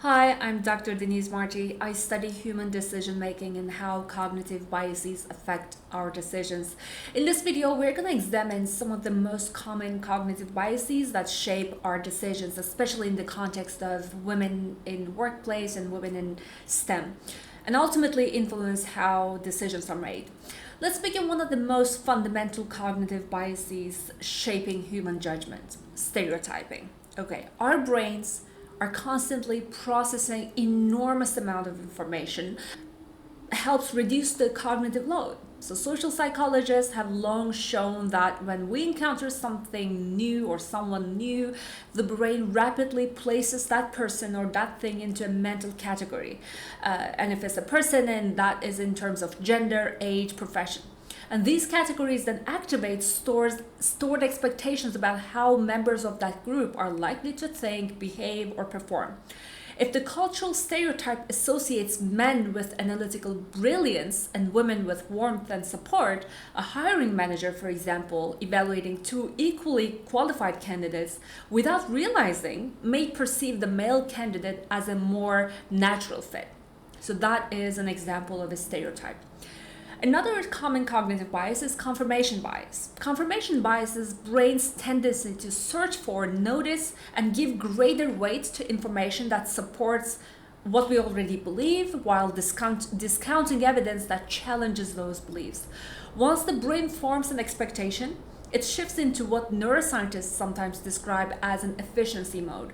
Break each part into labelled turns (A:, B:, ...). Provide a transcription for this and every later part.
A: Hi, I'm Dr. Deniz Marti. I study human decision making and how cognitive biases affect our decisions. In this video, we're going to examine some of the most common cognitive biases that shape our decisions, especially in the context of women in workplace and women in STEM, and ultimately influence how decisions are made. Let's begin one of the most fundamental cognitive biases shaping human judgment: stereotyping. Okay, our brains are constantly processing enormous amount of information, helps reduce the cognitive load. So social psychologists have long shown that when we encounter something new or someone new, the brain rapidly places that person or that thing into a mental category. And if it's a person, and that is in terms of gender, age, profession. And these categories then activate stored expectations about how members of that group are likely to think, behave, or perform. If the cultural stereotype associates men with analytical brilliance and women with warmth and support, a hiring manager, for example, evaluating two equally qualified candidates without realizing may perceive the male candidate as a more natural fit. So that is an example of a stereotype. Another common cognitive bias is confirmation bias. Confirmation bias is brain's tendency to search for, notice, and give greater weight to information that supports what we already believe while discounting evidence that challenges those beliefs. Once the brain forms an expectation, it shifts into what neuroscientists sometimes describe as an efficiency mode.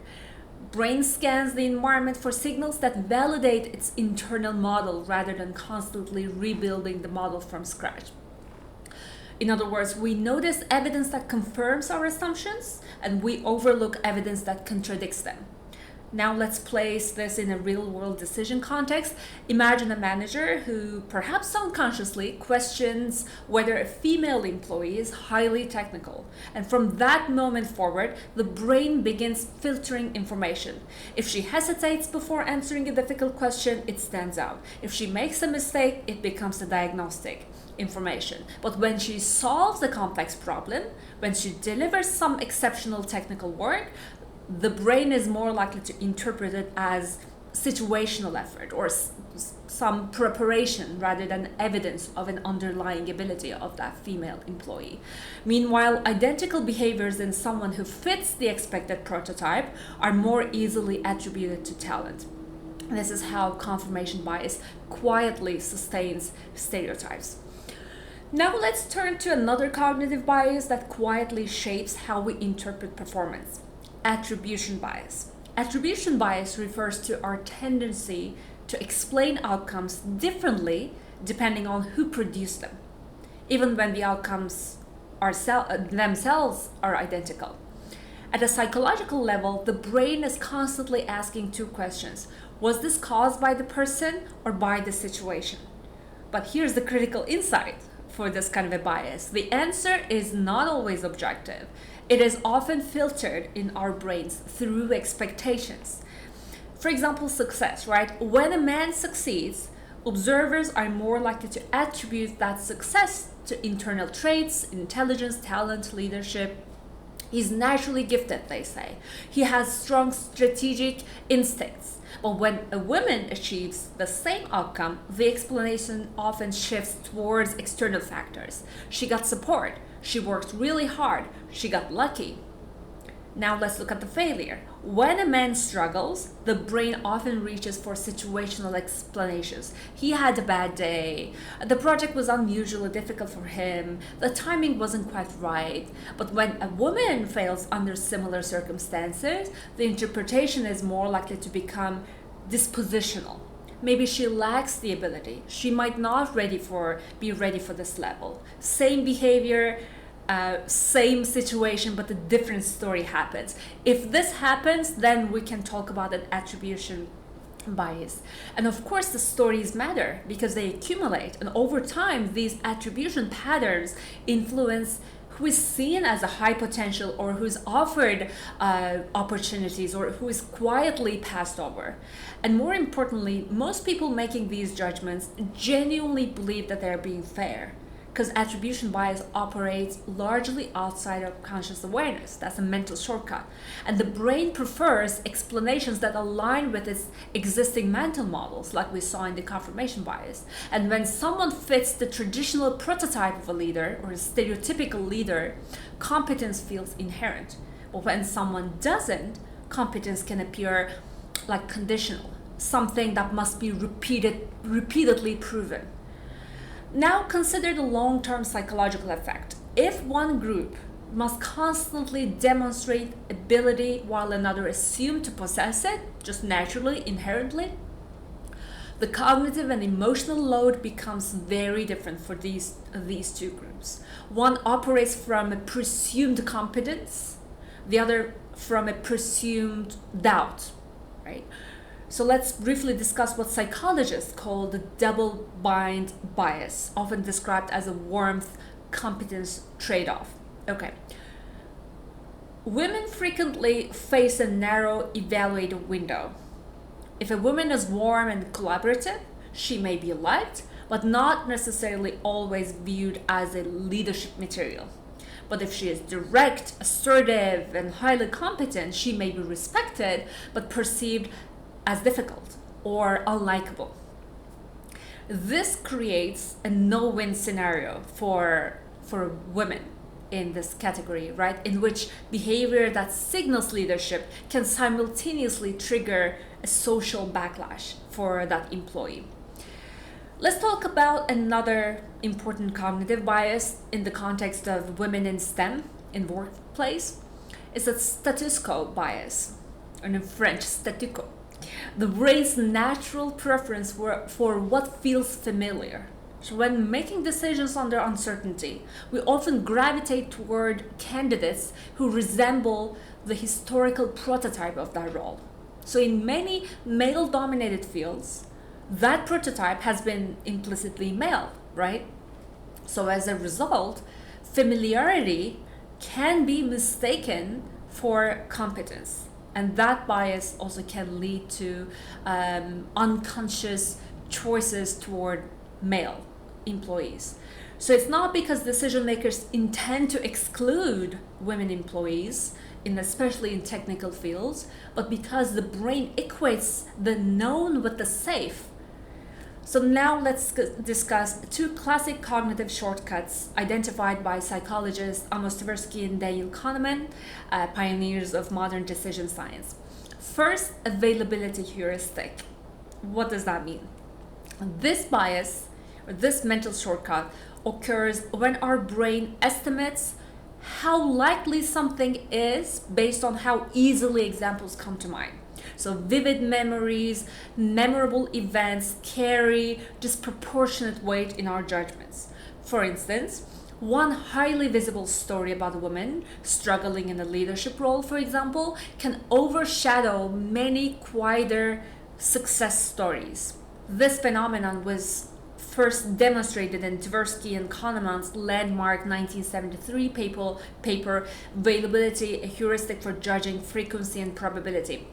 A: Brain scans the environment for signals that validate its internal model rather than constantly rebuilding the model from scratch. In other words, we notice evidence that confirms our assumptions and we overlook evidence that contradicts them. Now let's place this in a real-world decision context. Imagine a manager who perhaps unconsciously questions whether a female employee is highly technical. And from that moment forward, the brain begins filtering information. If she hesitates before answering a difficult question, it stands out. If she makes a mistake, it becomes the diagnostic information. But when she solves a complex problem, when she delivers some exceptional technical work, the brain is more likely to interpret it as situational effort or some preparation rather than evidence of an underlying ability of that female employee. Meanwhile, identical behaviors in someone who fits the expected prototype are more easily attributed to talent. This is how confirmation bias quietly sustains stereotypes. Now let's turn to another cognitive bias that quietly shapes how we interpret performance: attribution bias. Attribution bias refers to our tendency to explain outcomes differently depending on who produced them, even when the outcomes themselves are identical. At a psychological level, the brain is constantly asking two questions: was this caused by the person or by the situation? But here's the critical insight for this kind of a bias: the answer is not always objective. It is often filtered in our brains through expectations. For example, success, right? When a man succeeds, observers are more likely to attribute that success to internal traits, intelligence, talent, leadership. He's naturally gifted, they say. He has strong strategic instincts. But when a woman achieves the same outcome, the explanation often shifts towards external factors. She got support. She worked really hard. She got lucky. Now let's look at the failure. When a man struggles, the brain often reaches for situational explanations. He had a bad day. The project was unusually difficult for him. The timing wasn't quite right. But when a woman fails under similar circumstances, the interpretation is more likely to become dispositional. Maybe she lacks the ability. She might not be ready for this level. Same behavior, same situation, but a different story happens. If this happens, then we can talk about an attribution bias. And of course, the stories matter because they accumulate. And over time, these attribution patterns influence who is seen as a high potential or who's offered opportunities or who is quietly passed over. And more importantly, most people making these judgments genuinely believe that they're being fair. because attribution bias operates largely outside of conscious awareness. That's a mental shortcut. And the brain prefers explanations that align with its existing mental models, like we saw in the confirmation bias. And when someone fits the traditional prototype of a leader or a stereotypical leader, competence feels inherent. But when someone doesn't, competence can appear like conditional, something that must be repeatedly proven. Now consider the long-term psychological effect. If one group must constantly demonstrate ability while another is assumed to possess it, just naturally, inherently, the cognitive and emotional load becomes very different for these two groups. One operates from a presumed competence, the other from a presumed doubt, right? So let's briefly discuss what psychologists call the double-bind bias, often described as a warmth-competence trade-off. Okay. Women frequently face a narrow evaluative window. If a woman is warm and collaborative, she may be liked, but not necessarily always viewed as a leadership material. But if she is direct, assertive, and highly competent, she may be respected, but perceived as difficult or unlikable. This creates a no-win scenario for women in this category, right? In which behavior that signals leadership can simultaneously trigger a social backlash for that employee. Let's talk about another important cognitive bias in the context of women in STEM in workplace. It's a status quo bias, or in French, statu quo. The brain's natural preference for what feels familiar. So when making decisions under uncertainty, we often gravitate toward candidates who resemble the historical prototype of that role. So in many male-dominated fields, that prototype has been implicitly male, right? So as a result, familiarity can be mistaken for competence. And that bias also can lead to unconscious choices toward male employees. So it's not because decision makers intend to exclude women employees, especially in technical fields, but because the brain equates the known with the safe. So now let's discuss two classic cognitive shortcuts identified by psychologists Amos Tversky and Deniz Kahneman, pioneers of modern decision science. First, availability heuristic. What does that mean? This bias, or this mental shortcut, occurs when our brain estimates how likely something is based on how easily examples come to mind. So vivid memories, memorable events carry disproportionate weight in our judgments. For instance, one highly visible story about a woman struggling in a leadership role, for example, can overshadow many quieter success stories. This phenomenon was first demonstrated in Tversky and Kahneman's landmark 1973 paper Availability, a Heuristic for Judging Frequency and Probability.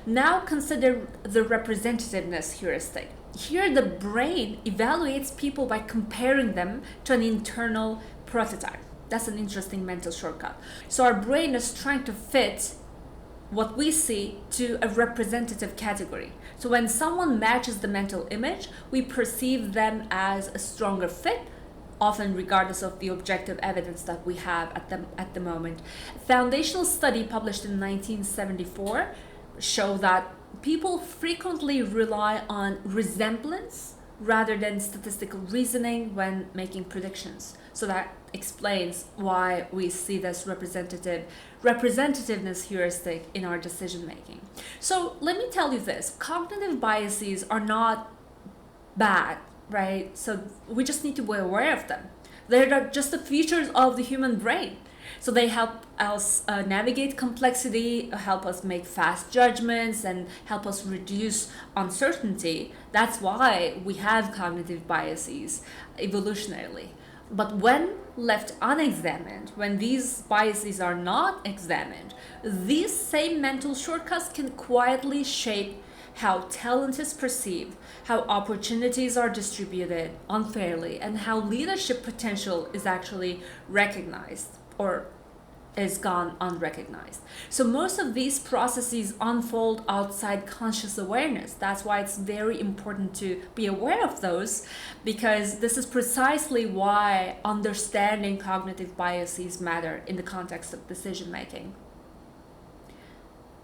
A: Now consider the representativeness heuristic. Here the brain evaluates people by comparing them to an internal prototype. That's an interesting mental shortcut. So our brain is trying to fit what we see to a representative category. So when someone matches the mental image, we perceive them as a stronger fit, often regardless of the objective evidence that we have at the moment. A foundational study published in 1974 showed that people frequently rely on resemblance rather than statistical reasoning when making predictions. So that explains why we see this representativeness heuristic in our decision making. So let me tell you this, cognitive biases are not bad, right? So we just need to be aware of them. They're just the features of the human brain. So they help us navigate complexity, help us make fast judgments, and help us reduce uncertainty. That's why we have cognitive biases evolutionarily. But when left unexamined, when these biases are not examined, these same mental shortcuts can quietly shape how talent is perceived, how opportunities are distributed unfairly, and how leadership potential is actually recognized or is gone unrecognized. So most of these processes unfold outside conscious awareness. That's why it's very important to be aware of those, because this is precisely why understanding cognitive biases matter in the context of decision making.